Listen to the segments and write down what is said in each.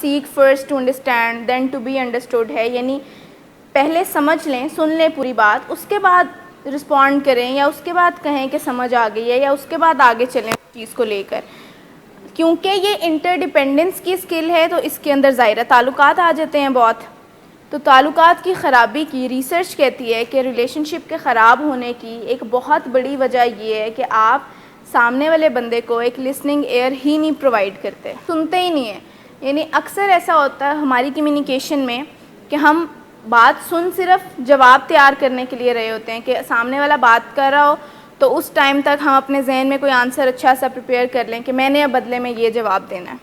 Seek first to understand then to be understood है, यानी पहले समझ लें, सुन लें पूरी बात, उसके बाद रिस्पॉन्ड करें या उसके बाद कहें कि समझ आ गई है, या उसके बाद आगे चलें चीज़ को लेकर। क्योंकि ये इंटरडिपेंडेंस की स्किल है तो इसके अंदर ज़ाहिर ताल्लुकात आ जाते हैं बहुत। तो ताल्लुकात की ख़राबी की रिसर्च कहती है कि रिलेशनशिप के ख़राब होने की एक बहुत बड़ी वजह ये है कि आप सामने वाले बंदे को एक लिसनिंग एयर ही नहीं प्रोवाइड करते, सुनते ही नहीं है। यानी अक्सर ऐसा होता है हमारी कम्युनिकेशन में कि हम बात सुन सिर्फ जवाब तैयार करने के लिए रहे होते हैं, कि सामने वाला बात कर रहा हो तो उस टाइम तक हम अपने जहन में कोई आंसर अच्छा सा प्रिपेयर कर लें कि मैंने अब बदले में ये जवाब देना है,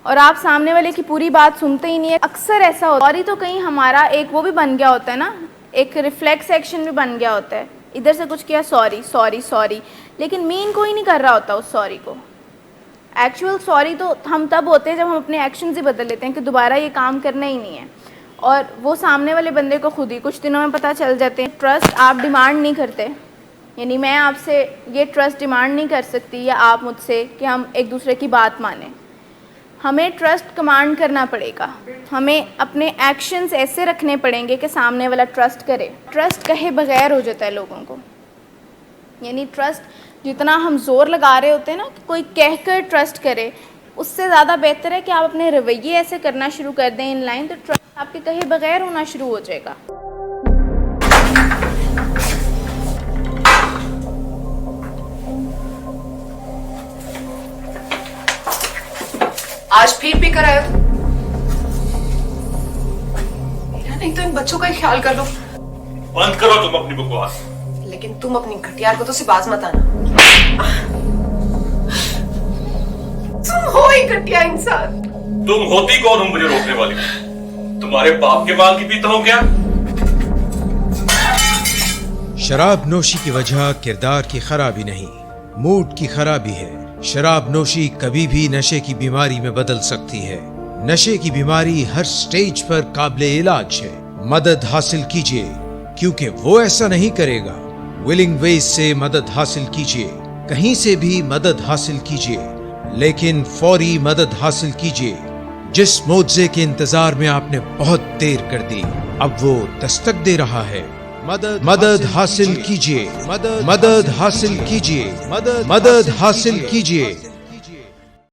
और आप सामने वाले की पूरी बात सुनते ही नहीं है। अक्सर ऐसा होता है, और तो कहीं हमारा एक वो भी बन गया होता है ना, एक रिफ्लेक्स एक्शन भी बन गया होता है, इधर से कुछ किया सॉरी सॉरी सॉरी, लेकिन मीन कोई नहीं कर रहा होता उस सॉरी को। एक्चुअल सॉरी तो हम तब होते हैं जब हम अपने एक्शंस ही बदल लेते हैं कि दोबारा ये काम करना ही नहीं है, और वो सामने वाले बंदे को खुद ही कुछ दिनों में पता चल जाते हैं। ट्रस्ट आप डिमांड नहीं करते, यानी मैं आपसे ये ट्रस्ट डिमांड नहीं कर सकती या आप मुझसे कि हम एक दूसरे की बात मानें। हमें ट्रस्ट कमांड करना पड़ेगा, हमें अपने एक्शंस ऐसे रखने पड़ेंगे कि सामने वाला ट्रस्ट करे। ट्रस्ट कहे बगैर हो जाता है लोगों को, यानी ट्रस्ट जितना हम ज़ोर लगा रहे होते हैं ना कि कोई कहकर ट्रस्ट करे, उससे ज़्यादा बेहतर है कि आप अपने रवैये ऐसे करना शुरू कर दें इन लाइन, तो ट्रस्ट आपके कहे बगैर होना शुरू हो जाएगा। आज फिर भी कराया तो? नहीं तो इन बच्चों का ही ख्याल कर लो। बंद करो तुम अपनी बकवास। लेकिन तुम अपनी घटियार को तो से बाज मत आना। तुम हो ही घटिया इंसान। तुम होती कौन हो मुझे रोकने वाली? तुम्हारे बाप के माल की पीता हो क्या? शराब नोशी की वजह किरदार की खराबी नहीं, मूड की खराबी है। शराब नोशी कभी भी नशे की बीमारी में बदल सकती है। नशे की बीमारी हर स्टेज पर काबिले इलाज है। मदद हासिल कीजिए, क्योंकि वो ऐसा नहीं करेगा। विलिंग वेज से मदद हासिल कीजिए, कहीं से भी मदद हासिल कीजिए, लेकिन फौरी मदद हासिल कीजिए। जिस मुआवजे के इंतजार में आपने बहुत देर कर दी, अब वो दस्तक दे रहा है। मदद हासिल कीजिए, मदद हासिल कीजिए, मदद हासिल कीजिए।